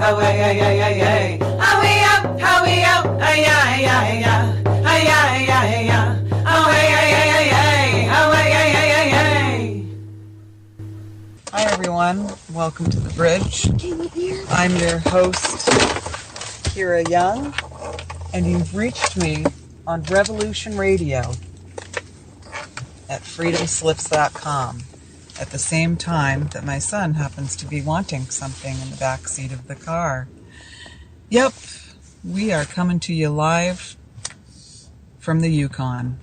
how way, ay, ay, ay, ay. How we up, ay, ay, ay, ay, ay, ay, ay, ay. How way, ay, ay, ay, ay, how way, ay, ay, ay, ay. Hi everyone, welcome to the bridge. I'm your host, Kira Young, and you've reached me on Revolution Radio at freedomslips.com at the same time that my son happens to be wanting something in the back seat of the car. Yep, we are coming to you live from the Yukon.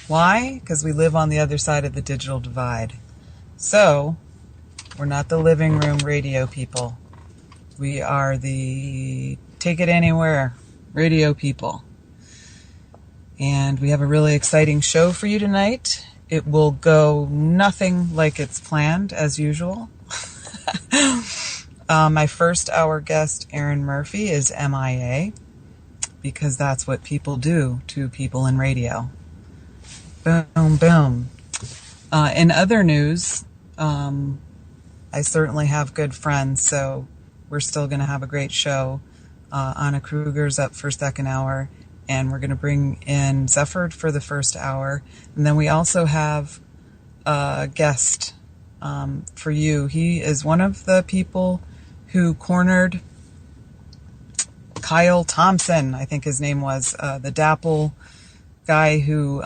Why? Because we live on the other side of the digital divide. So, we're not the living room radio people. We are the take it anywhere radio people. And we have a really exciting show for you tonight. It will go nothing like it's planned, as usual. My first hour guest, Aaron Murphy, is MIA, because that's what people do to people in radio. Boom, boom. In other news, I certainly have good friends, so we're still going to have a great show. Anna Kruger's up for second hour, and we're going to bring in Zephyr for the first hour. And then we also have a guest for you. He is one of the people who cornered Kyle Thompson, I think his name was, the DAPL guy who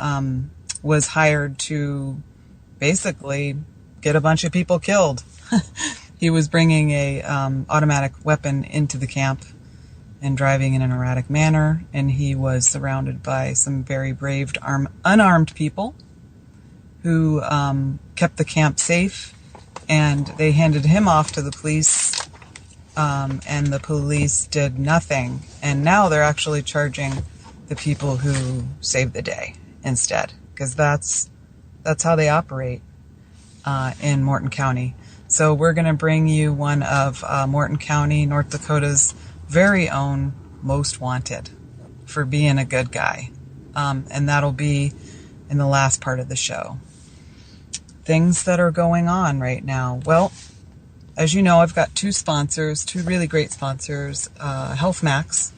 was hired to basically get a bunch of people killed. He was bringing a automatic weapon into the camp and driving in an erratic manner, and he was surrounded by some very brave unarmed people who kept the camp safe, and they handed him off to the police, and the police did nothing. And now they're actually charging the people who saved the day instead, because that's how they operate in Morton County. So we're going to bring you one of Morton County, North Dakota's very own most wanted for being a good guy. And that'll be in the last part of the show. Things that are going on right now. Well, as you know, I've got two really great sponsors. Health Max,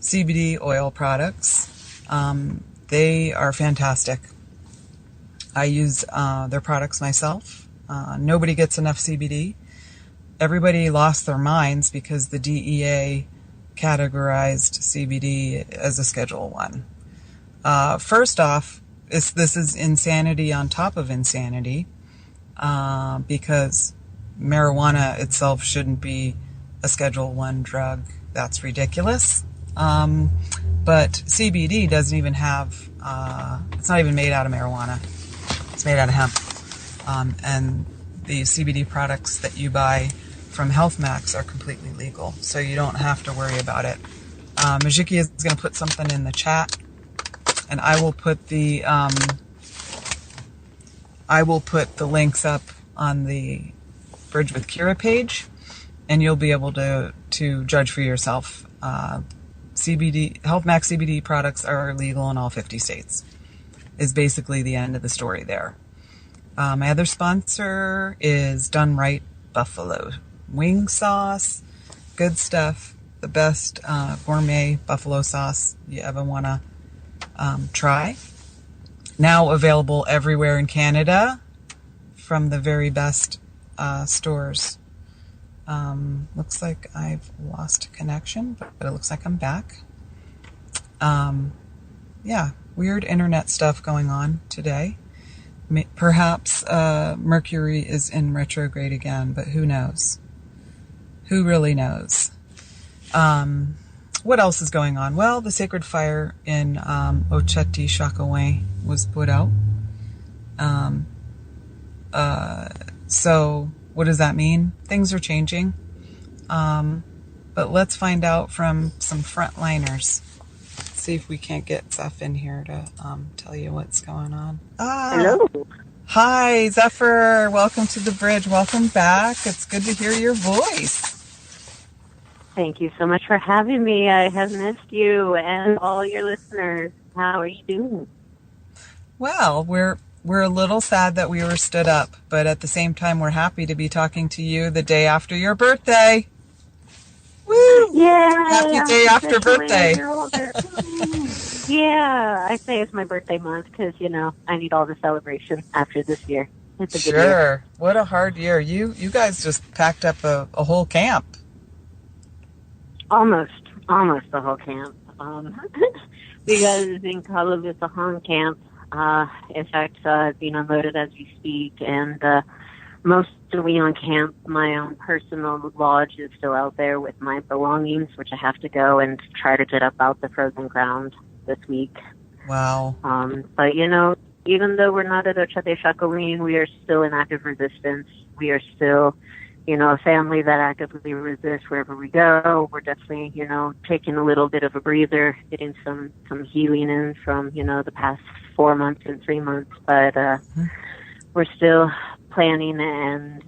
CBD oil products. They are fantastic. I use their products myself. Nobody gets enough CBD. Everybody lost their minds because the DEA categorized CBD as a Schedule 1. First off, this is insanity on top of insanity, because marijuana itself shouldn't be a Schedule 1 drug. That's ridiculous. But CBD doesn't even have, it's not even made out of marijuana. It's made out of hemp. And the CBD products that you buy from Health Max are completely legal, so you don't have to worry about it. Majiki is going to put something in the chat, and I will put the links up on the Bridge with Kira page, and you'll be able to judge for yourself. Health Max CBD products are legal in all 50 states. Is basically the end of the story there. My other sponsor is Done Right Buffalo Wing Sauce. Good stuff. The best gourmet buffalo sauce you ever want to try. Now available everywhere in Canada from the very best stores. Looks like I've lost connection, but it looks like I'm back. Yeah, weird internet stuff going on today. Perhaps Mercury is in retrograde again, but who knows? Who really knows? What else is going on? Well, the Sacred Fire in Oceti Sakowin was put out. So what does that mean? Things are changing. But let's find out from some frontliners. See if we can't get Zeph in here to tell you what's going on. Hello. Hi, Zephyr. Welcome to the bridge. Welcome back. It's good to hear your voice. Thank you so much for having me. I have missed you and all your listeners. How are you doing? Well, we're a little sad that we were stood up, but at the same time, we're happy to be talking to you the day after your birthday. Woo! Yeah. Happy day after Especially birthday. when you're older. Yeah, I say it's my birthday month because, I need all the celebration after this year. It's a good year. Sure. What a hard year. You guys just packed up a whole camp. Almost the whole camp. Because in Cabo it's a home camp. In fact, being unloaded as we speak, and most of Winyan Camp, my own personal lodge is still out there with my belongings, which I have to go and try to get up out the frozen ground this week. Wow. But even though we're not at Oceti Sakowin, we are still in active resistance. We are still, a family that actively resists wherever we go. We're definitely, taking a little bit of a breather, getting some healing in from, the past 4 months and 3 months. But we're still planning and,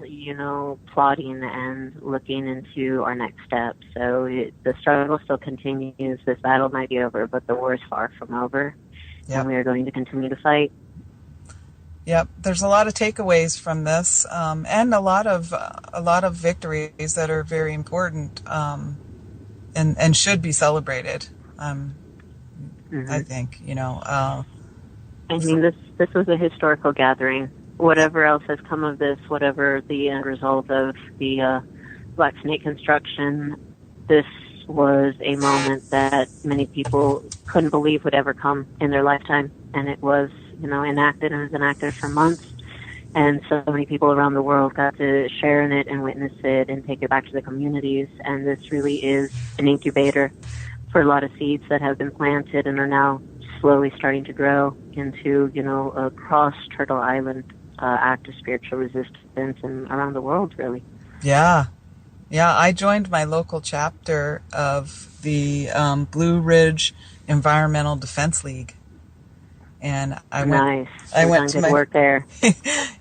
plotting and looking into our next steps. So the struggle still continues. This battle might be over, but the war is far from over. Yep. And we are going to continue to fight. Yep, there's a lot of takeaways from this, and a lot of victories that are very important, and should be celebrated. I think I mean, this was a historical gathering. Whatever else has come of this, whatever the end result of the Black Snake construction, this was a moment that many people couldn't believe would ever come in their lifetime, and it was enacted, and it was enacted for months, and so many people around the world got to share in it and witness it and take it back to the communities. And this really is an incubator for a lot of seeds that have been planted and are now slowly starting to grow into across Turtle Island act of spiritual resistance and around the world, really. Yeah, I joined my local chapter of the Blue Ridge Environmental Defense League. And I went to my work there.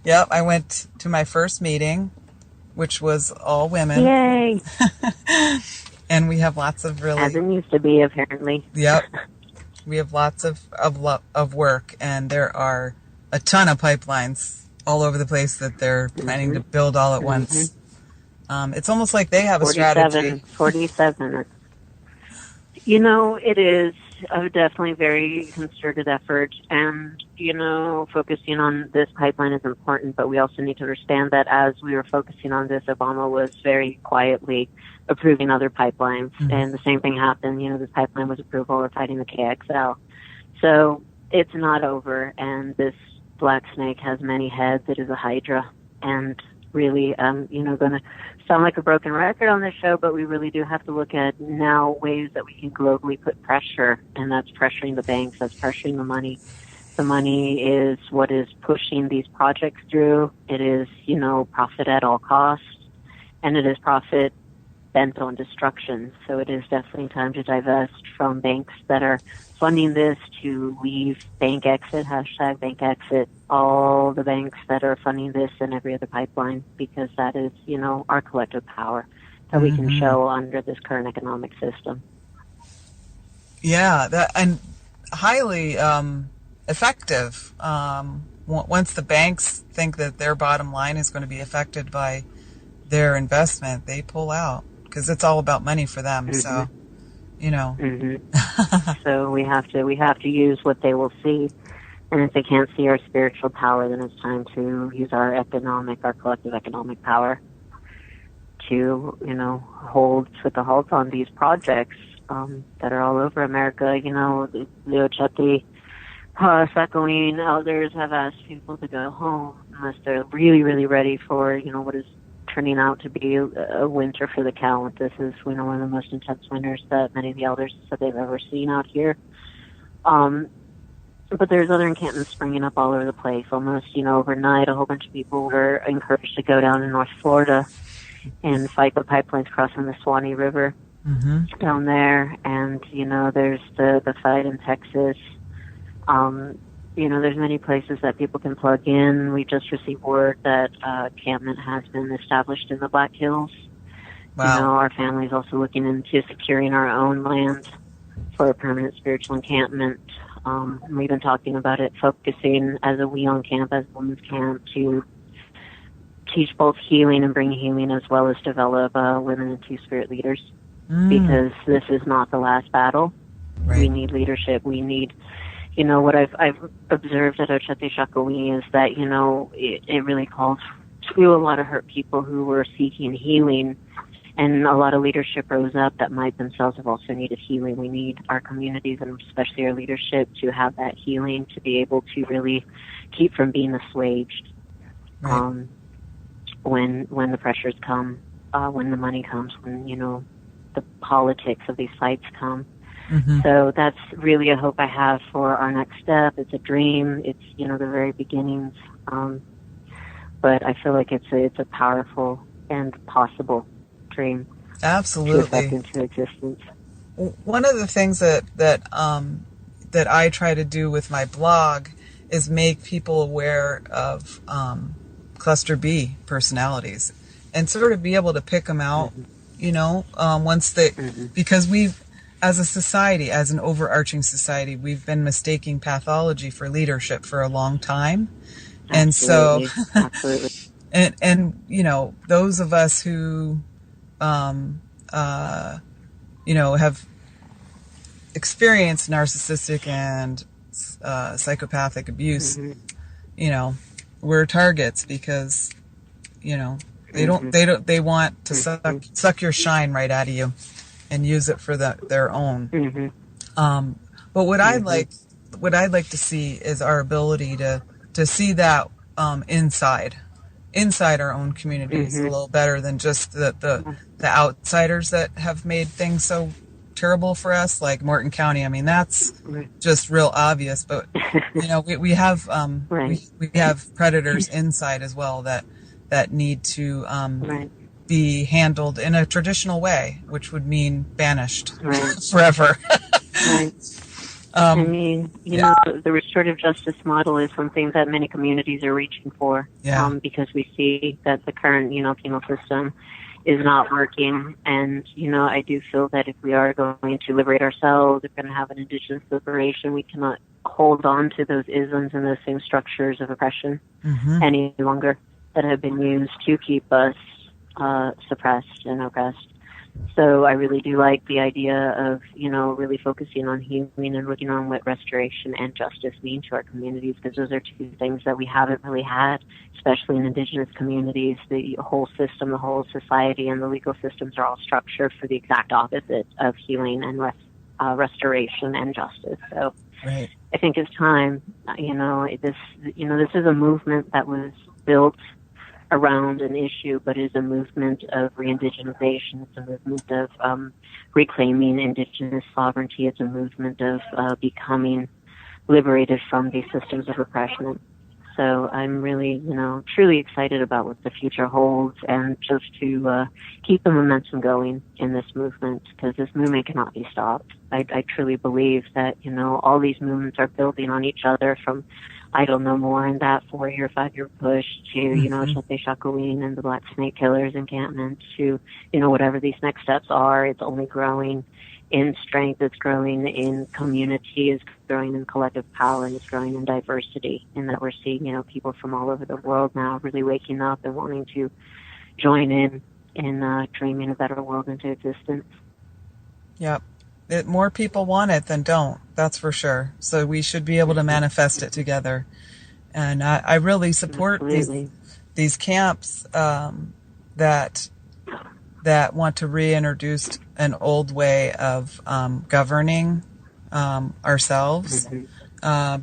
Yep, I went to my first meeting, which was all women. Yay! And we have lots of really, as it used to be, apparently. Yep, we have lots of work, and there are a ton of pipelines all over the place that they're planning to build all at once. It's almost like they have a strategy. 47. It is a definitely very concerted effort, and focusing on this pipeline is important, but we also need to understand that as we were focusing on this, Obama was very quietly approving other pipelines, and the same thing happened. This pipeline was approved while we're fighting the KXL. So it's not over, and this Black Snake has many heads. It is a hydra, and really, going to sound like a broken record on this show, but we really do have to look at now ways that we can globally put pressure, and that's pressuring the banks, that's pressuring the money. The money is what is pushing these projects through. It is, profit at all costs, and it is profit bent on destruction. So it is definitely time to divest from banks that are funding this, to leave bank exit, hashtag bank exit, all the banks that are funding this and every other pipeline, because that is, our collective power that we can show under this current economic system. Yeah, that, and highly effective. Once the banks think that their bottom line is going to be affected by their investment, they pull out, because it's all about money for them. So, So we have to use what they will see. And if they can't see our spiritual power, then it's time to use our collective economic power to, put the halt on these projects that are all over America. The Oceti Sakowin elders have asked people to go home unless they're really, really ready for, what is turning out to be a winter for the count. This is, one of the most intense winters that many of the elders said they've ever seen out here. But there's other encampments springing up all over the place. Almost, overnight, a whole bunch of people were encouraged to go down in North Florida and fight the pipelines crossing the Swanee River down there. And, there's the fight in Texas. There's many places that people can plug in. We just received word that encampment has been established in the Black Hills. Wow. Our family's also looking into securing our own land for a permanent spiritual encampment. We've been talking about it, focusing as a Winyan Camp, as a women's camp, to teach both healing and bring healing, as well as develop women and two-spirit leaders. because this is not the last battle. Right. We need leadership. We need, what I've observed at Oceti Sakowin is that, it really calls to a lot of hurt people who were seeking healing, and a lot of leadership rose up that might themselves have also needed healing. We need our communities, and especially our leadership, to have that healing, to be able to really keep from being assuaged. Right. When the pressures come, when the money comes, when, the politics of these fights come. Mm-hmm. So that's really a hope I have for our next step. It's a dream. It's, the very beginnings. But I feel like it's a powerful and possible dream. Absolutely. To effect into existence. One of the things that I try to do with my blog is make people aware of cluster B personalities and sort of be able to pick them out, once they, because we've, as a society, as an overarching society, we've been mistaking pathology for leadership for a long time. And Absolutely. so, Absolutely. and those of us who, have experienced narcissistic and psychopathic abuse, we're targets because, they want to suck your shine right out of you and use it for their own. But what I'd like to see is our ability to see that inside our own communities a little better than just the outsiders that have made things so terrible for us, like Morton County. I mean, that's just real obvious, but we have we have predators inside as well that need to be handled in a traditional way, which would mean banished forever. The restorative justice model is something that many communities are reaching for, because we see that the current, penal system is not working. And, I do feel that if we are going to liberate ourselves, if we're going to have an indigenous liberation, we cannot hold on to those isms and those same structures of oppression any longer that have been used to keep us suppressed and oppressed. So I really do like the idea of, really focusing on healing and looking on what restoration and justice mean to our communities, because those are two things that we haven't really had, especially in indigenous communities. The whole system, the whole society, and the legal systems are all structured for the exact opposite of healing and restoration and justice. So I think it's time, this is a movement that was built around an issue, but is a movement of re-indigenization. It's a movement of reclaiming indigenous sovereignty. It's a movement of becoming liberated from these systems of oppression. So I'm really, truly excited about what the future holds, and just to keep the momentum going in this movement, because this movement cannot be stopped. I truly believe that, all these movements are building on each other, from I don't know more in that 4-year, 5-year push to, Oceti Sakowin and the Black Snake Killers encampment to, whatever these next steps are. It's only growing in strength. It's growing in community. It's growing in collective power, and it's growing in diversity. And that we're seeing, people from all over the world now really waking up and wanting to join in dreaming a better world into existence. Yep. More people want it than don't, that's for sure. So we should be able to manifest it together. And I really support these camps that want to reintroduce an old way of governing ourselves,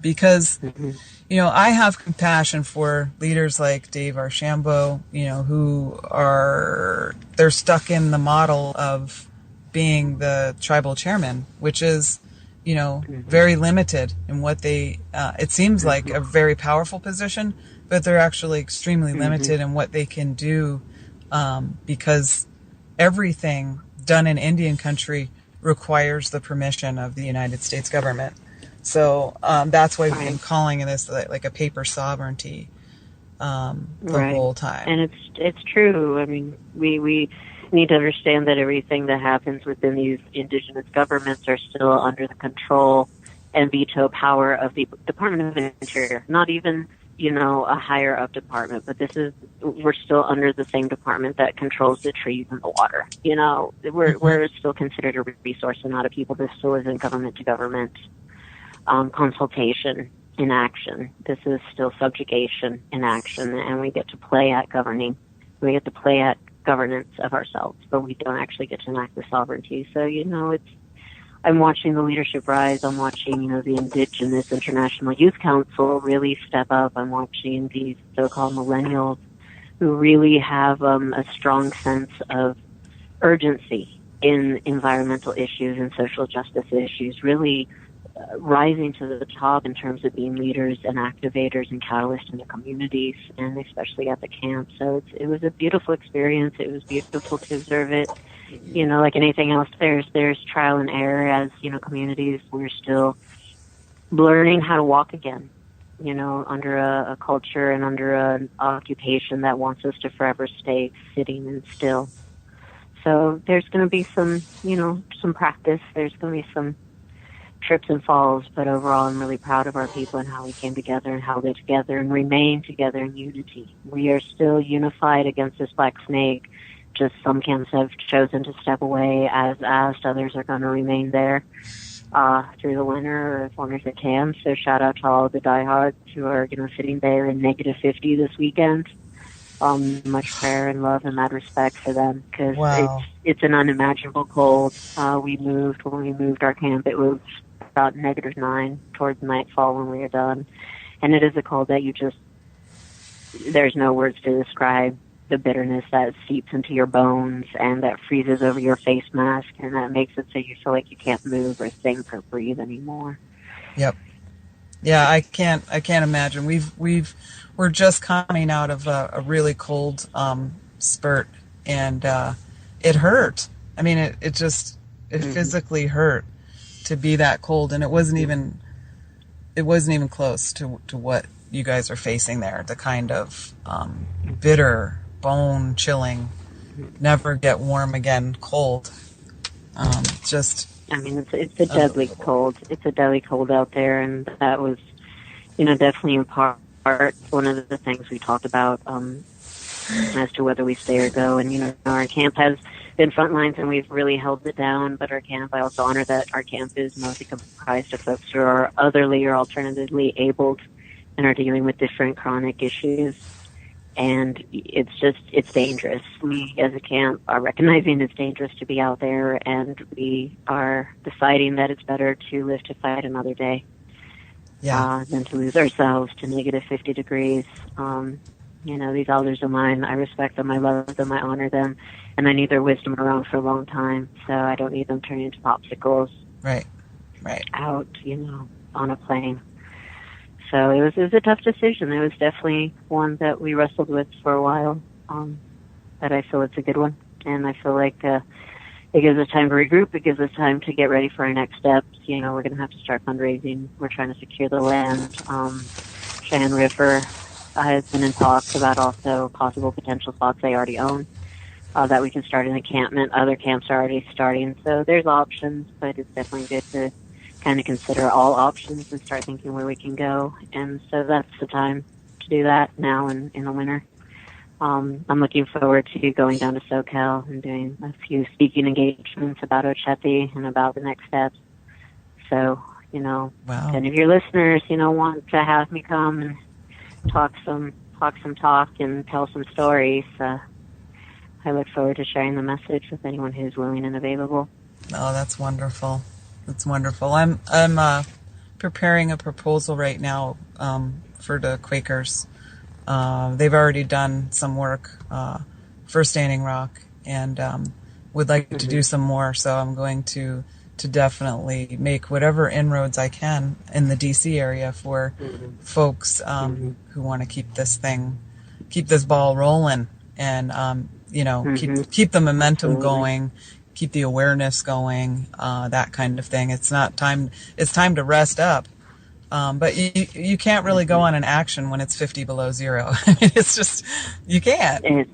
because I have compassion for leaders like Dave Archambault, who they're stuck in the model of being the tribal chairman, which is, very limited in what they, it seems like a very powerful position, but they're actually extremely limited in what they can do, because everything done in Indian country requires the permission of the United States government. So that's why we've been calling this like a paper sovereignty the whole time. And it's true. I mean, we need to understand that everything that happens within these indigenous governments are still under the control and veto power of the Department of Interior, not even a higher up department, but we're still under the same department that controls the trees and the water. We're still considered a resource and not a people. This still isn't government to government consultation in action. This is still subjugation in action, and we get to play at governing. We get to play at governance of ourselves, but we don't actually get to enact the sovereignty. So, I'm watching the leadership rise. I'm watching, the Indigenous International Youth Council really step up. I'm watching these so-called millennials who really have a strong sense of urgency in environmental issues and social justice issues, really rising to the top in terms of being leaders and activators and catalysts in the communities, and especially at the camp. So it was a beautiful experience. It was beautiful to observe it. Like anything else, there's trial and error as, communities. We're still learning how to walk again, under a culture and under an occupation that wants us to forever stay sitting and still. So there's going to be some practice. There's going to be some trips and falls, but overall I'm really proud of our people and how we came together and how they're together and remain together in unity. We are still unified against this black snake. Just some camps have chosen to step away as asked. Others are going to remain there through the winter or as long as they can. So shout out to all the diehards who are, sitting there in negative 50 this weekend. Much prayer and love and mad respect for them, because it's an unimaginable cold. When we moved our camp, it was about -9 towards nightfall when we were done. And it is a cold that there's no words to describe the bitterness that seeps into your bones and that freezes over your face mask, and that makes it so you feel like you can't move or think or breathe anymore. Yep. Yeah, I can't imagine. We're just coming out of a really cold spurt, and it hurt. I mean, it physically hurt to be that cold, and it wasn't even close to what you guys are facing there. The kind of bitter, bone chilling, never get warm again cold. It's a deadly cold. It's a deadly cold out there, and that was, definitely in part one of the things we talked about as to whether we stay or go. And, our camp has been front lines, and we've really held it down. But I also honor that our camp is mostly comprised of folks who are otherly or alternatively abled and are dealing with different chronic issues. And it's dangerous. We as a camp are recognizing it's dangerous to be out there, and we are deciding that it's better to live to fight another day than to lose ourselves to negative 50 degrees. These elders of mine, I respect them, I love them, I honor them, and I need their wisdom around for a long time, so I don't need them turning into popsicles right out, on a plane. So it was a tough decision. It was definitely one that we wrestled with for a while, but I feel it's a good one. And I feel like it gives us time to regroup. It gives us time to get ready for our next steps. We're going to have to start fundraising. We're trying to secure the land. Cheyenne River has been in talks about also possible potential spots they already own that we can start an encampment. Other camps are already starting. So there's options, but it's definitely good to kind of consider all options and start thinking where we can go. And so that's the time to do that now in the winter. I'm looking forward to going down to SoCal and doing a few speaking engagements about Oceti and about the next steps. So, if any of your listeners, want to have me come and talk some talk and tell some stories, I look forward to sharing the message with anyone who's willing and available. Oh, that's wonderful. That's wonderful. I'm preparing a proposal right now for the Quakers. They've already done some work for Standing Rock, and would like to do some more. So I'm going to definitely make whatever inroads I can in the DC area for folks who want to keep this ball rolling, and keep the momentum going. Keep the awareness going, that kind of thing. It's time to rest up. But you can't really go on an action when it's 50 below zero. I mean, it's just, you can't.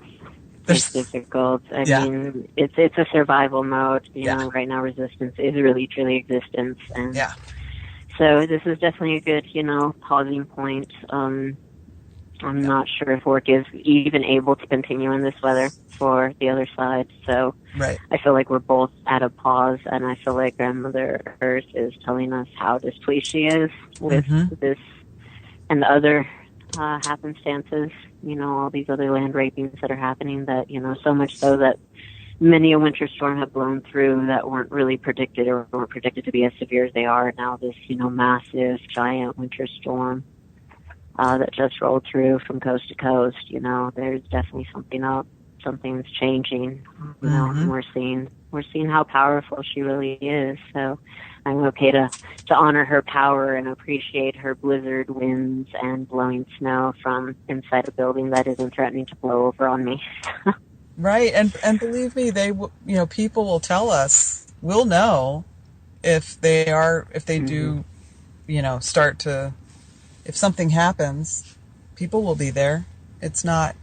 It's difficult. I mean, it's a survival mode. Right now resistance is really truly existence. And so this is definitely a good, pausing point. I'm not sure if work is even able to continue in this weather for the other side. So Right. I feel like we're both at a pause, and I feel like Grandmother Earth is telling us how displeased she is with this and the other happenstances, all these other land rapings that are happening, that, so much so that many a winter storm have blown through that weren't really predicted or weren't predicted to be as severe as they are. Now this, massive, giant winter storm that just rolled through from coast to coast, there's definitely something up. Something's changing, and we're seeing how powerful she really is. So I'm okay to honor her power and appreciate her blizzard winds and blowing snow from inside a building that isn't threatening to blow over on me. Right, and believe me, people will tell us. We'll know if they do, start to, if something happens, people will be there. It's not,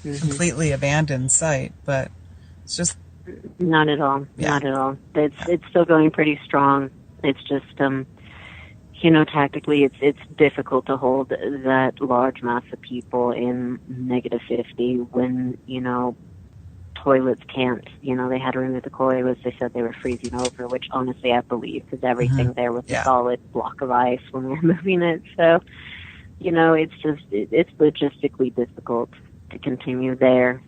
completely abandoned site, but it's just not at all. Yeah. Not at all. It's still going pretty strong. It's just tactically it's difficult to hold that large mass of people in -50 when toilets can't. They had to remove the toilets. They said they were freezing over, which honestly I believe, because everything there was a solid block of ice when we were moving it. So it's logistically difficult to continue there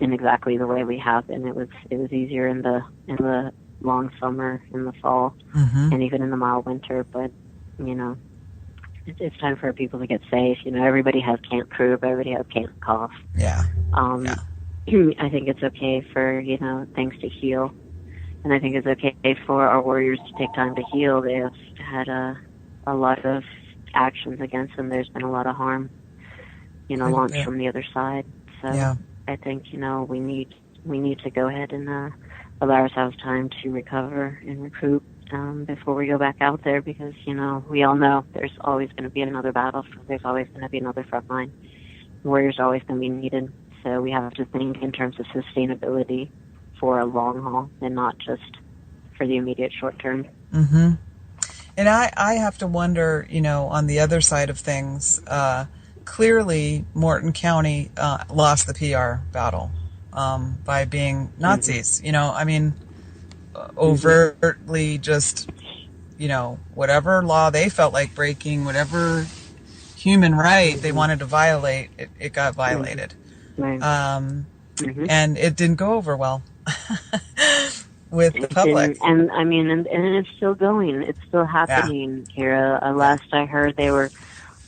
in exactly the way we have been. It was easier in the long summer, in the fall, and even in the mild winter. But it's time for people to get safe. Everybody has Camp Croup, everybody has Camp Cough. Yeah. I think it's okay for things to heal, and I think it's okay for our warriors to take time to heal. They have had a lot of actions against them. There's been a lot of harm launched from the other side. So I think, we need to go ahead and allow ourselves time to recover and recoup before we go back out there, because, we all know there's always going to be another battle. There's always going to be another front line. Warriors are always going to be needed. So we have to think in terms of sustainability for a long haul and not just for the immediate short term. Mm-hmm. And I have to wonder, on the other side of things, clearly Morton County lost the PR battle by being Nazis. Overtly just, whatever law they felt like breaking, whatever human right they wanted to violate, it got violated. Right. And it didn't go over well with the public. And it's still going. It's still happening, Kira. Last I heard, they were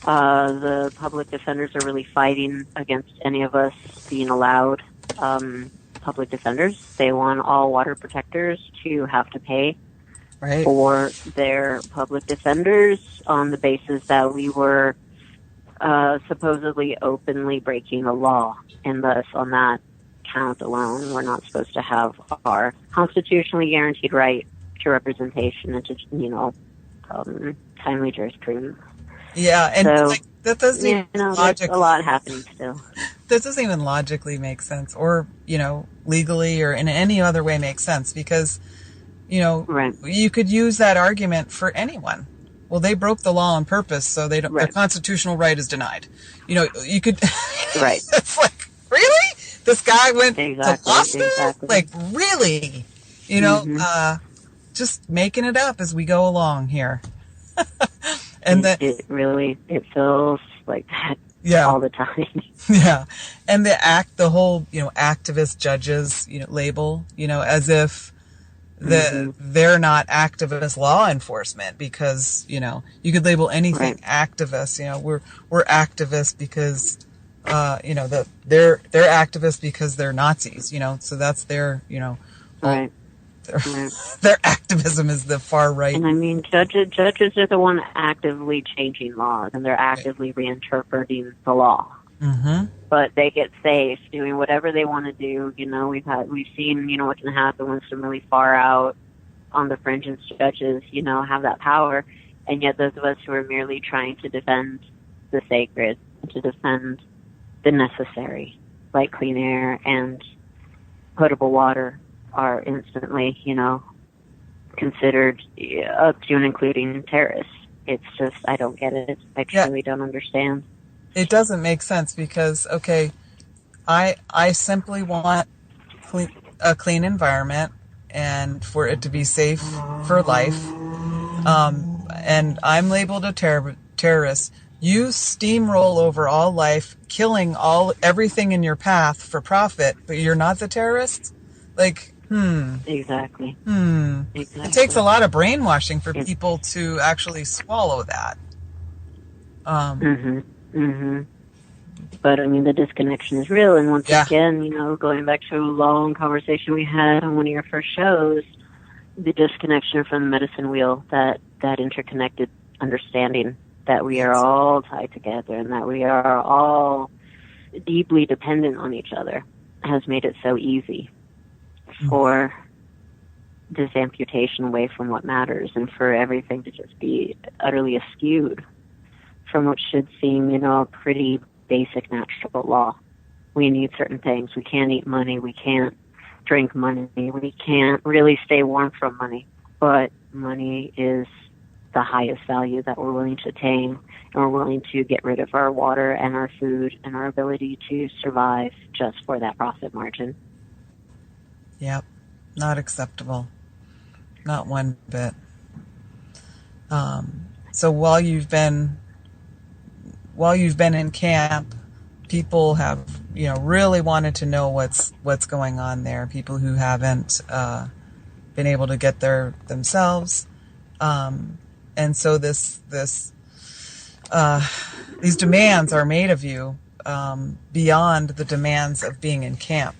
the public defenders are really fighting against any of us being allowed public defenders. They want all water protectors to have to pay for their public defenders on the basis that we were supposedly openly breaking the law, and thus on that count alone, we're not supposed to have our constitutionally guaranteed right to representation and to timely jurisprudence. Yeah, and so, that doesn't even there's a lot happening still. That doesn't even logically make sense, or legally or in any other way make sense, because you could use that argument for anyone. Well, they broke the law on purpose, so they don't. Their constitutional right is denied. You could. Right. It's like, really? This guy went to law school? Exactly. Like, really? Just making it up as we go along here. And it feels like that all the time. Yeah. And the whole, activist judges, label, as if they're not activist law enforcement, because, you could label anything activist. We're activists because, they're activists because they're Nazis, so that's their, their activism is the far right. And judges are the one actively changing laws, and they're actively reinterpreting the law. Mm-hmm. But they get safe doing whatever they want to do. We've seen, what's going to happen when some really far out on the fringes judges, have that power. And yet those of us who are merely trying to defend the sacred, to defend the necessary, like clean air and potable water, are instantly, considered up to and including terrorists. It's just, I don't get it. I truly don't understand. It doesn't make sense because, okay, I simply want a clean environment and for it to be safe for life. And I'm labeled a terrorist. You steamroll over all life, killing everything in your path for profit, but you're not the terrorist? Like, Exactly. Exactly. It takes a lot of brainwashing for people to actually swallow that. But I mean, the disconnection is real. And once again, you know, going back to a long conversation we had on one of your first shows, the disconnection from the medicine wheel, that interconnected understanding that we are all tied together and that we are all deeply dependent on each other has made it so easy for this amputation away from what matters and for everything to just be utterly askewed from what should seem, you know, a pretty basic natural law. We need certain things. We can't eat money. We can't drink money. We can't really stay warm from money. But money is the highest value that we're willing to attain, and we're willing to get rid of our water and our food and our ability to survive just for that profit margin. Yep. Not acceptable. Not one bit. So while you've been in camp, people have, you know, really wanted to know what's going on there. People who haven't been able to get there themselves, and so these demands are made of you beyond the demands of being in camp.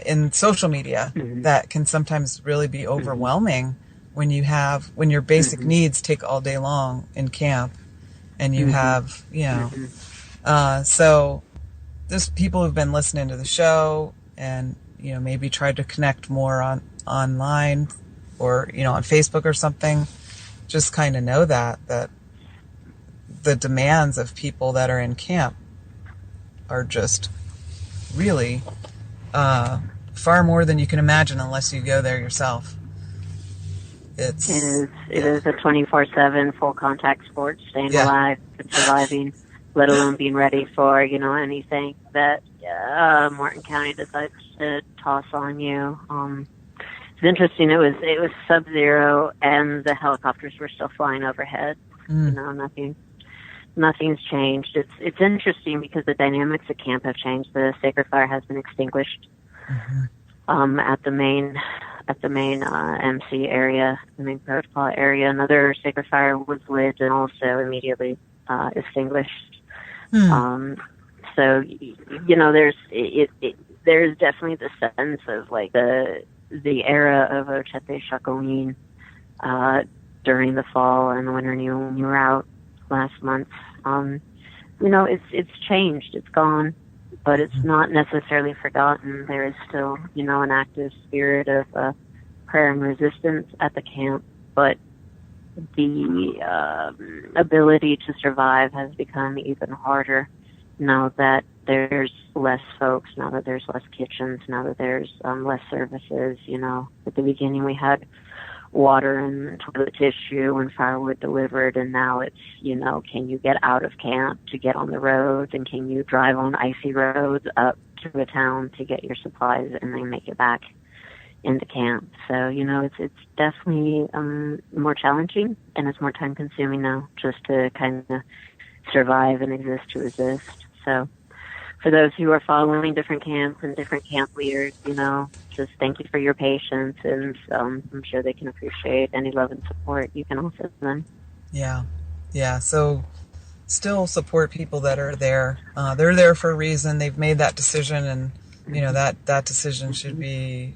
In social media, that can sometimes really be overwhelming when your basic needs take all day long in camp. And you have, you know, so there's people who've been listening to the show and, you know, maybe tried to connect more online or, you know, on Facebook or something. Just kind of know that the demands of people that are in camp are just really far more than you can imagine unless you go there yourself. It is a 24/7 full contact sport, staying alive and surviving, let alone being ready for, you know, anything that Morton County decides to toss on you. It's interesting. It was sub-zero, and the helicopters were still flying overhead. You know, nothing's changed. It's interesting because the dynamics at camp have changed. The sacred fire has been extinguished at the main MC area, the main protocol area. Another sacred fire was lit and also immediately extinguished. So, you know, there's definitely the sense of like the era of Oceti Sakowin during the fall and the winter. And you were out last month. You know, it's changed. It's gone. But it's not necessarily forgotten. There is still, you know, an active spirit of prayer and resistance at the camp, but the ability to survive has become even harder now that there's less folks, now that there's less kitchens, now that there's less services. You know, at the beginning we had water and toilet tissue and firewood delivered, and now it's, you know, can you get out of camp to get on the roads, and can you drive on icy roads up to a town to get your supplies and then make it back into camp. So, you know, it's definitely more challenging, and it's more time consuming now just to kind of survive and exist to resist. So for those who are following different camps and different camp leaders, you know, just thank you for your patience, and I'm sure they can appreciate any love and support you can offer them. Yeah. So still support people that are there. They're there for a reason. They've made that decision, and you know that decision should be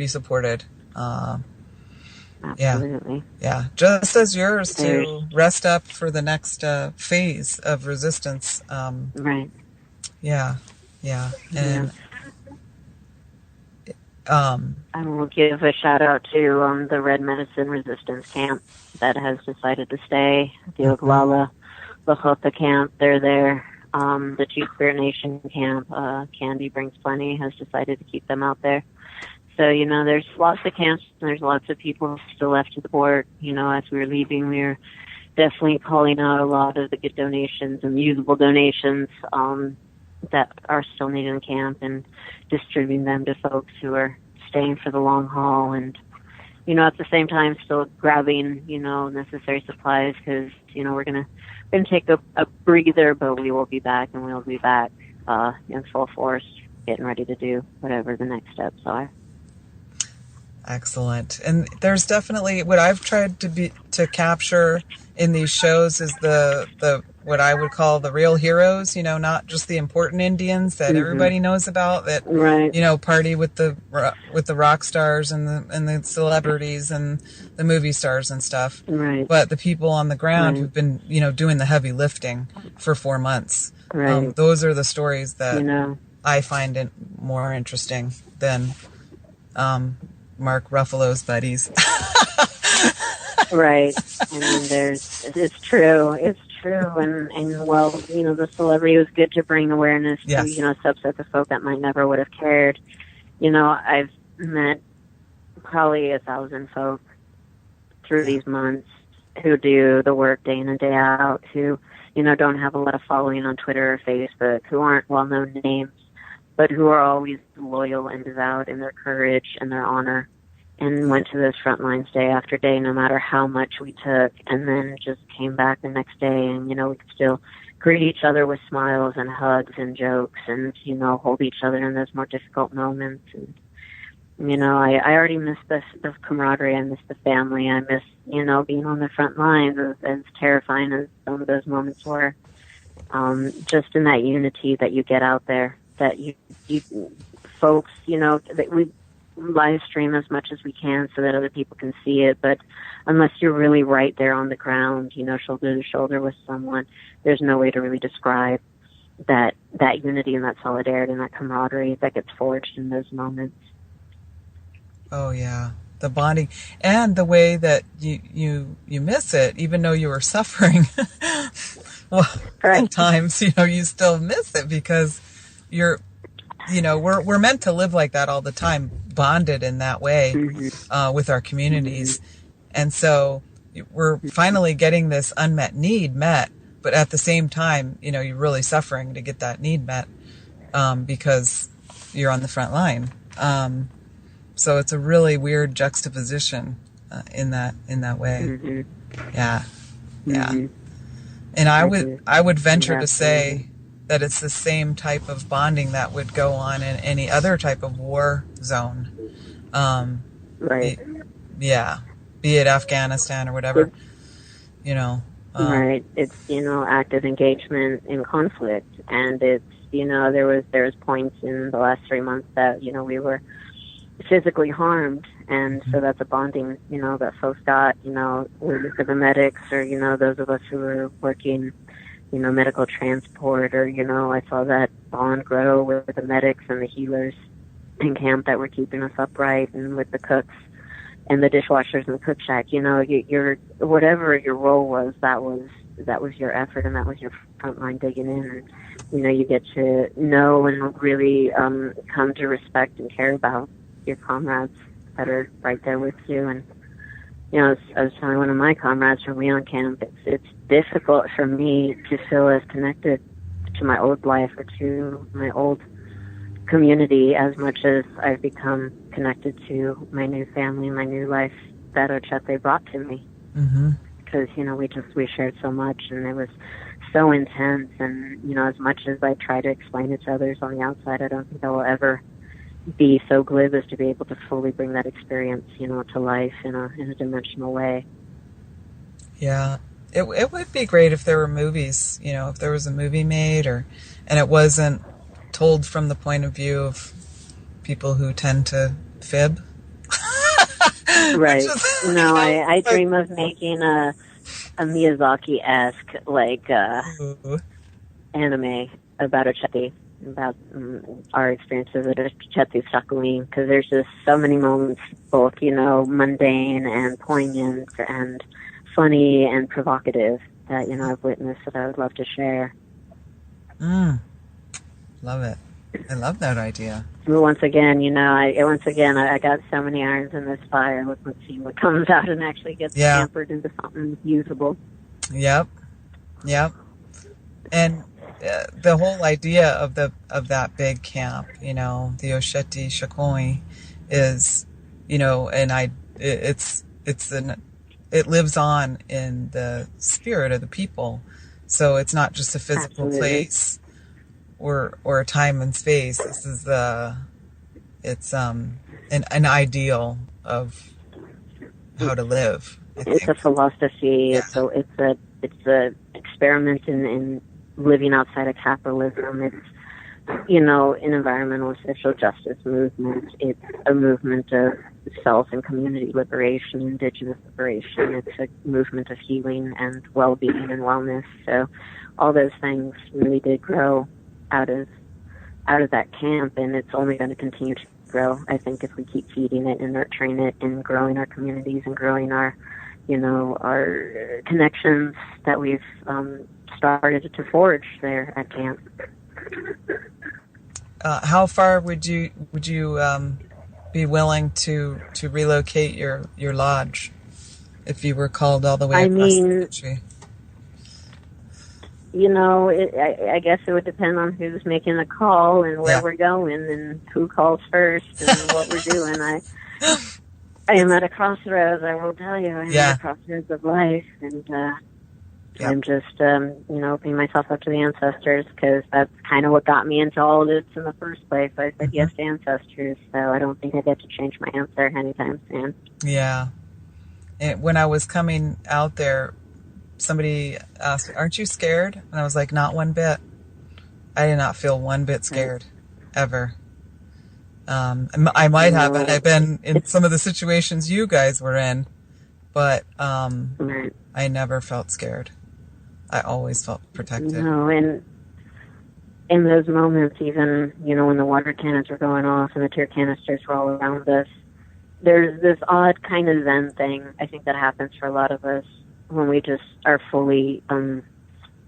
supported. Absolutely. Yeah. Just as yours to rest up for the next phase of resistance. Right. Yeah. And I will give a shout out to the Red Medicine Resistance Camp that has decided to stay. The Oglala Lakota Camp, they're there. The Two Spirit Nation Camp, Candy Brings Plenty, has decided to keep them out there. So, you know, there's lots of camps and there's lots of people still left to the port. You know, as we were leaving, we were definitely calling out a lot of the good donations and usable donations that are still needed in camp, and distributing them to folks who are staying for the long haul, and at the same time still grabbing necessary supplies, because we're gonna take a breather, but we will be back, and we'll be back in full force, getting ready to do whatever the next steps are. Excellent. And there's definitely what I've tried to capture in these shows is the what I would call the real heroes, not just the important Indians that everybody knows about, that right. Party with the rock stars and the celebrities and the movie stars and stuff. Right. But the people on the ground Right. who've been doing the heavy lifting for 4 months. Right. Those are the stories that I find more interesting than Mark Ruffalo's buddies. Right. And then it's true. And well, the celebrity was good to bring awareness to, subsets of folk that might never would have cared. I've met probably 1,000 folk through these months who do the work day in and day out, who, don't have a lot of following on Twitter or Facebook, who aren't well-known names, but who are always loyal and devout in their courage and their honor, and went to those front lines day after day, no matter how much we took, and then just came back the next day, and, we could still greet each other with smiles and hugs and jokes, and, hold each other in those more difficult moments. And, I already miss the camaraderie. I miss the family. I miss, being on the front lines, as terrifying as some of those moments were. Just in that unity that you get out there, that you folks, that we live stream as much as we can so that other people can see it, but unless you're really right there on the ground, shoulder to shoulder with someone, there's no way to really describe that unity and that solidarity and that camaraderie that gets forged in those moments. Oh yeah, the bonding and the way that you miss it, even though you were suffering. Well, sometimes you still miss it because you're we're meant to live like that all the time, bonded in that way with our communities. And so we're finally getting this unmet need met, but at the same time, you're really suffering to get that need met because you're on the front line. So it's a really weird juxtaposition in that way. Yeah. And I would venture to say that it's the same type of bonding that would go on in any other type of war zone. Right. Be it Afghanistan or whatever, right. It's, active engagement in conflict. And it's, there was points in the last 3 months that, we were physically harmed. And so that's a bonding, that folks got, with the medics or, those of us who were working, medical transport, or, I saw that bond grow with the medics and the healers in camp that were keeping us upright, and with the cooks and the dishwashers in the cook shack. Your whatever your role was, that was your effort, and that was your front line digging in. And, you get to know and really come to respect and care about your comrades that are right there with you. And I was telling one of my comrades from Winyan Camp, it's difficult for me to feel as connected to my old life or to my old community as much as I've become connected to my new family, my new life that Oceti brought to me. Because, we shared so much, and it was so intense. And, as much as I try to explain it to others on the outside, I don't think I will ever be so glib as to be able to fully bring that experience, to life in a dimensional way. Yeah. It would be great if there were movies, if there was a movie made, and it wasn't told from the point of view of people who tend to fib. Right. No, I dream of making a Miyazaki-esque, anime about Oceti, about our experiences at Oceti Sakowin, because there's just so many moments, both, mundane and poignant and funny and provocative that, I've witnessed that I would love to share. Love it. I love that idea. But once again, I got so many irons in this fire. Let's see what comes out and actually gets hampered into something usable. Yep. Yep. And the whole idea of that big camp, the Oceti Sakowin, is, and it lives on in the spirit of the people. So it's not just a physical Absolutely. place or a time and space. This is it's an ideal of how to live. It's a philosophy. Yeah. It's a experiment in living outside of capitalism. It's an environmental social justice movement. It's a movement of self and community liberation, indigenous liberation. It's a movement of healing and well-being and wellness. So all those things really did grow out of that camp, and it's only going to continue to grow, I think, if we keep feeding it and nurturing it and growing our communities and growing our connections that we've started to forge there at camp. How far would you be willing to relocate your lodge if you were called all the way across the country? I guess it would depend on who's making the call and where we're going and who calls first and what we're doing. I am at a crossroads, I will tell you. I'm at a crossroads of life, and I'm just, opening myself up to the ancestors, because that's kind of what got me into all of this in the first place. I said yes to ancestors, so I don't think I get to change my answer anytime soon. Yeah. And when I was coming out there, somebody asked me, "Aren't you scared?" And I was like, "Not one bit." I did not feel one bit scared, ever. I might have, and I've been in some of the situations you guys were in, but I never felt scared. I always felt protected. And in those moments, even, when the water cannons were going off and the tear canisters were all around us, there's this odd kind of Zen thing, I think, that happens for a lot of us when we just are fully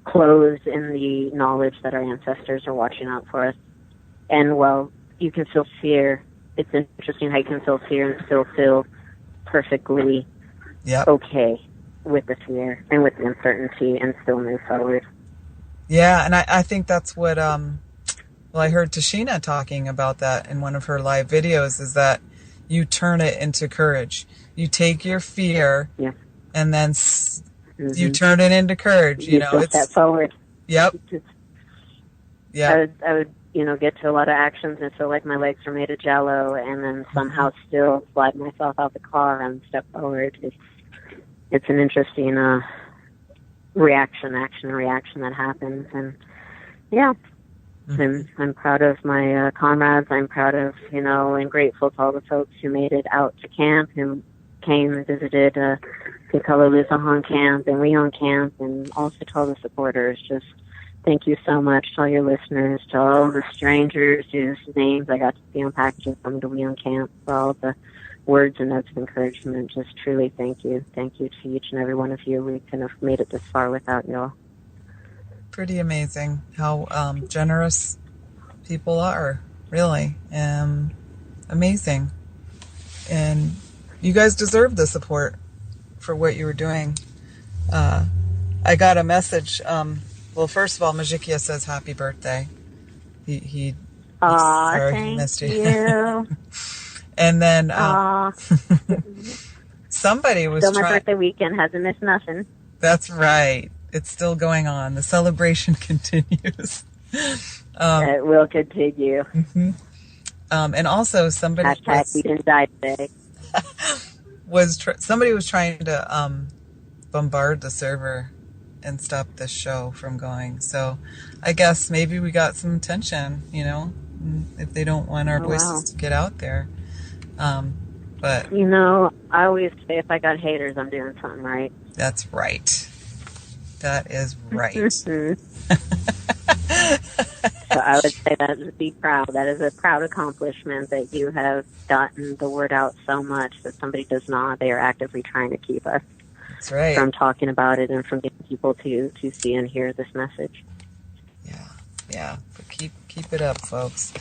closed in the knowledge that our ancestors are watching out for us. And while you can feel fear, it's interesting how you can feel fear and still feel perfectly okay with the fear and with the uncertainty and still move forward. Yeah, and I think that's what, I heard Tashina talking about that in one of her live videos, is that you turn it into courage. You take your fear and then you turn it into courage. It's step forward. Yep. I would get to a lot of actions and feel like my legs are made of jello, and then somehow still slide myself out the car and step forward. It's an interesting reaction that happens, and I'm proud of my comrades. I'm proud of, and grateful to all the folks who made it out to camp, who came and visited Kekalalusahan Camp and Winyan Camp, and also to all the supporters. Just thank you so much to all your listeners, to all the strangers whose names I got to see on packages from the Winyan Camp, for all the words and notes of encouragement. Just truly thank you. Thank you to each and every one of you. We couldn't have made it this far without you all. Pretty amazing how generous people are, really. Amazing. And you guys deserve the support for what you were doing. I got a message. First of all, Majikia says happy birthday. He thank you. And then somebody was still my birthday weekend hasn't missed nothing. That's right. It's still going on. The celebration continues. It will continue. Mm-hmm. And also somebody we didn't die today. Somebody was trying to bombard the server and stop this show from going. So I guess maybe we got some attention, if they don't want our voices to get out there. But I always say if I got haters, I'm doing something right. That's right. That is right. So I would say that be proud. That is a proud accomplishment that you have gotten the word out so much that somebody does not. They are actively trying to keep us from talking about it and from getting people to see and hear this message. Yeah. But keep it up, folks.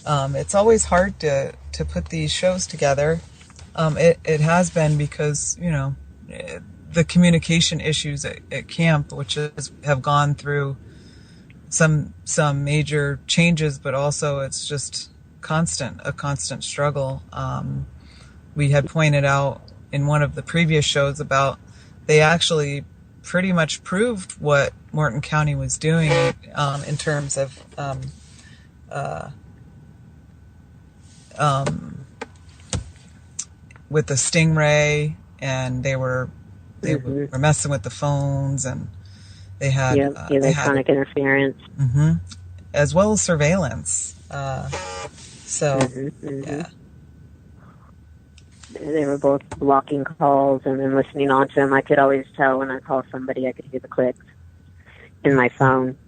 It's always hard to put these shows together. It has been because, the communication issues at camp, which have gone through some major changes, but also it's just a constant struggle. We had pointed out in one of the previous shows about they actually pretty much proved what Morton County was doing in terms of with the Stingray, and they were messing with the phones, and they had electronic interference, as well as surveillance. Yeah. They were both blocking calls and then listening on to them. I could always tell when I call somebody, I could hear the clicks in my phone.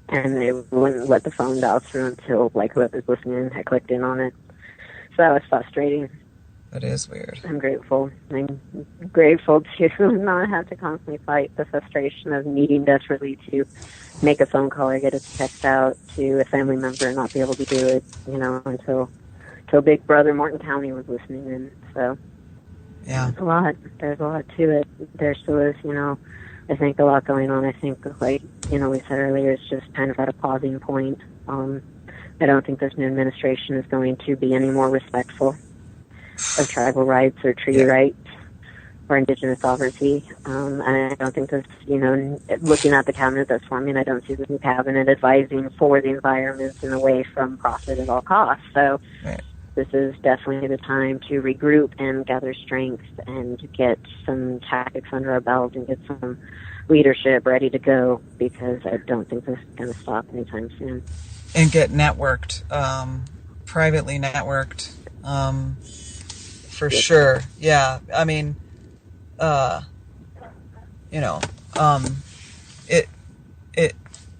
And they wouldn't let the phone dial through until, like, whoever's listening had clicked in on it. So that was frustrating. That is weird. I'm grateful. I'm grateful to not have to constantly fight the frustration of needing desperately to make a phone call or get a text out to a family member and not be able to do it, until Big Brother Morton County was listening in. So yeah, there's a lot to it. There still is, I think a lot going on. I think, like, we said earlier, it's just kind of at a pausing point. I don't think this new administration is going to be any more respectful of tribal rights or treaty rights or indigenous sovereignty. I don't think this, looking at the cabinet that's forming, I don't see this new cabinet advising for the environment and away from profit at all costs. So this is definitely the time to regroup and gather strength and to get some tactics under our belt and get some leadership ready to go, because I don't think this is going to stop anytime soon. And get networked, privately networked, for sure. Yeah, I mean,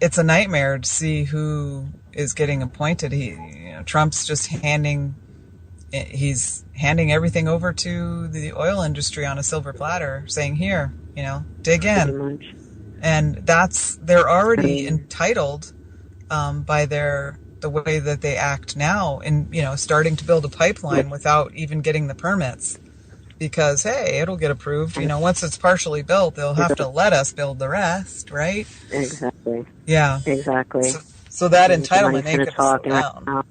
it's a nightmare to see who is getting appointed. Trump's just handing everything over to the oil industry on a silver platter, saying, here, dig in. And they're already entitled by the way that they act now, and starting to build a pipeline without even getting the permits, because hey, it'll get approved. Once it's partially built, they'll have to let us build the rest, right? Exactly. Yeah. Exactly. So that entitlement ain't gonna slow down.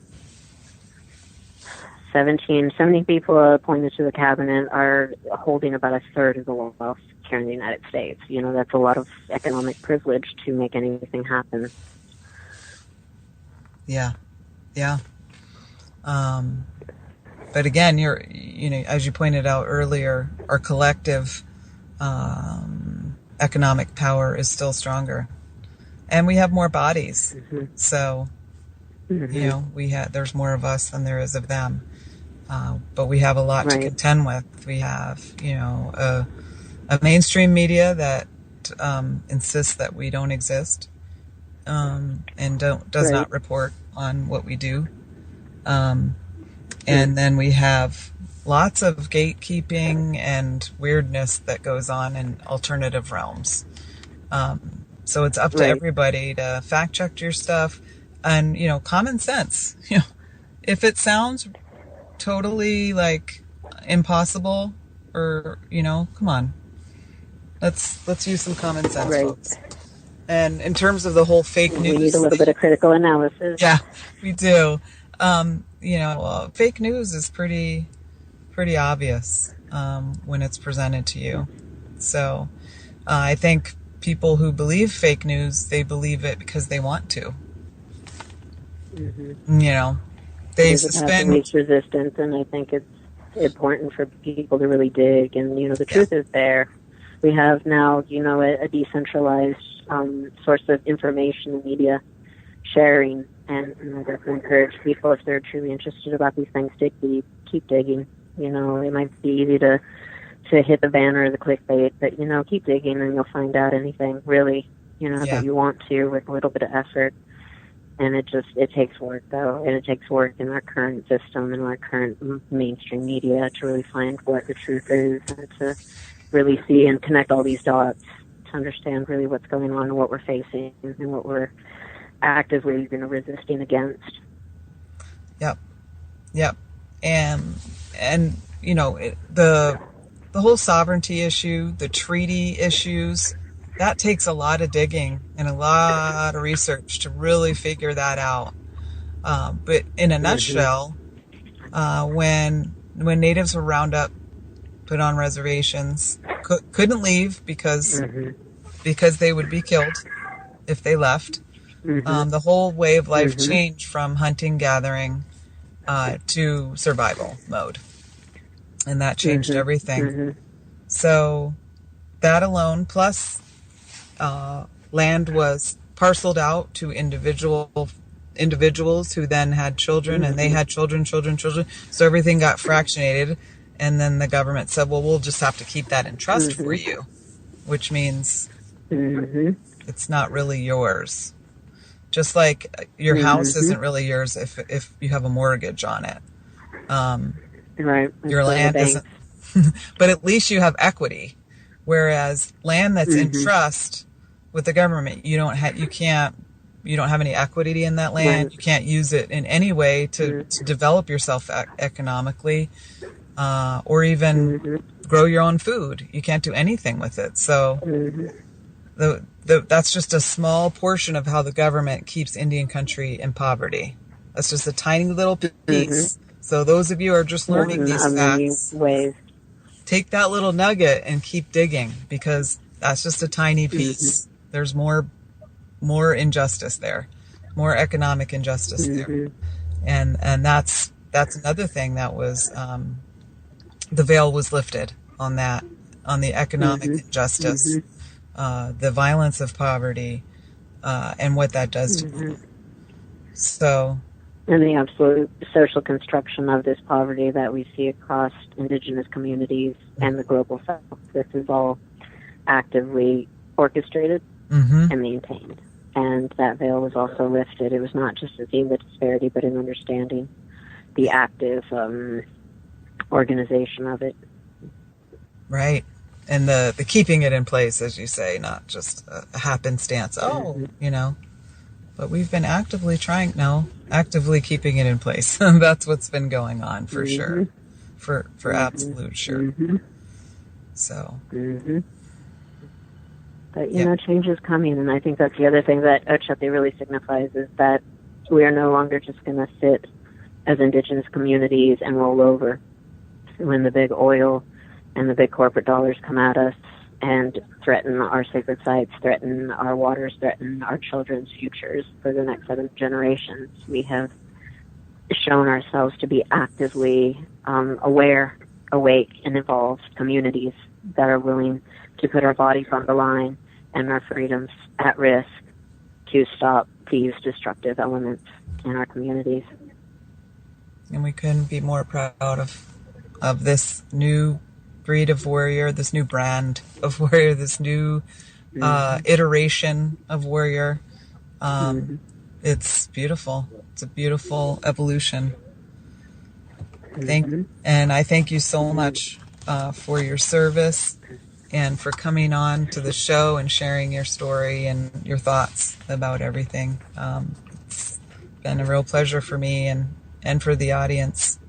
70 people appointed to the cabinet are holding about a third of the wealth here in the United States. That's a lot of economic privilege to make anything happen. Yeah. But again, as you pointed out earlier, our collective economic power is still stronger, and we have more bodies. So, there's more of us than there is of them. But we have a lot to contend with. We have, a mainstream media that insists that we don't exist. And does not report on what we do. And then we have lots of gatekeeping and weirdness that goes on in alternative realms. So it's up to everybody to fact check your stuff and, common sense. If it sounds totally like impossible or, come on, let's use some common sense, folks. And in terms of the whole fake news, we need a little bit of critical analysis. Yeah, we do. Fake news is pretty obvious when it's presented to you. So I think people who believe fake news, they believe it because they want to. They suspend reach resistance, and I think it's important for people to really dig. And the truth is there. We have now, a decentralized source of information and media sharing, and I definitely encourage people, if they're truly interested about these things, to keep digging. It might be easy to hit the banner or the clickbait, but keep digging and you'll find out anything really that you want to, with a little bit of effort. And it takes work, though, and it takes work in our current system and our current mainstream media to really find what the truth is, and to really see and connect all these dots to understand really what's going on and what we're facing and what we're actively resisting against. Yep. And the the whole sovereignty issue, the treaty issues, that takes a lot of digging and a lot of research to really figure that out. But in a nutshell, when natives were round up, put on reservations, couldn't leave because they would be killed if they left. The whole way of life changed from hunting, gathering, to survival mode. And that changed everything. So that alone, plus land was parceled out to individuals who then had children, and they had children. So everything got fractionated. And then the government said, well, we'll just have to keep that in trust for you, which means it's not really yours. Just like your house isn't really yours if you have a mortgage on it. Right. Your land isn't, but at least you have equity. Whereas land that's in trust with the government, you don't have any equity in that land. Right. You can't use it in any way to develop yourself economically, or even grow your own food. You can't do anything with it. So that's just a small portion of how the government keeps Indian country in poverty. That's just a tiny little piece. So those of you who are just learning these facts, take that little nugget and keep digging, because that's just a tiny piece. There's more injustice there, more economic injustice there, and that's another thing that was the veil was lifted on that, on the economic injustice, the violence of poverty, and what that does to people. So. And the absolute social construction of this poverty that we see across indigenous communities and the global south. This is all actively orchestrated and maintained. And that veil was also lifted. It was not just in seeing the disparity, but in understanding the active organization of it. Right. And the keeping it in place, as you say, not just a happenstance. But we've been actively keeping it in place. That's what's been going on for sure, for absolute sure. So. But, you know, change is coming, and I think that's the other thing that Oceti really signifies, is that we are no longer just going to sit as indigenous communities and roll over when the big oil and the big corporate dollars come at us and threaten our sacred sites, threaten our waters, threaten our children's futures for the next 7 generations. We have shown ourselves to be actively aware, awake, and involved communities that are willing to put our bodies on the line and our freedoms at risk to stop these destructive elements in our communities. And we couldn't be more proud of this new breed of warrior, this new brand of warrior, this new iteration of warrior. It's beautiful. It's a beautiful evolution. And I thank you so much for your service and for coming on to the show and sharing your story and your thoughts about everything. It's been a real pleasure for me and for the audience.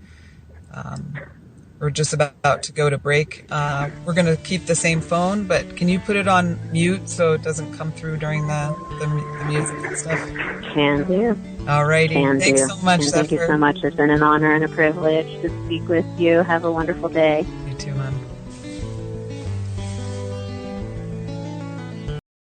We're just about to go to break. We're going to keep the same phone, but can you put it on mute so it doesn't come through during the music and stuff? Can do. All righty. Thanks so much, Zephyr. Thank you so much. It's been an honor and a privilege to speak with you. Have a wonderful day. You too, Mom.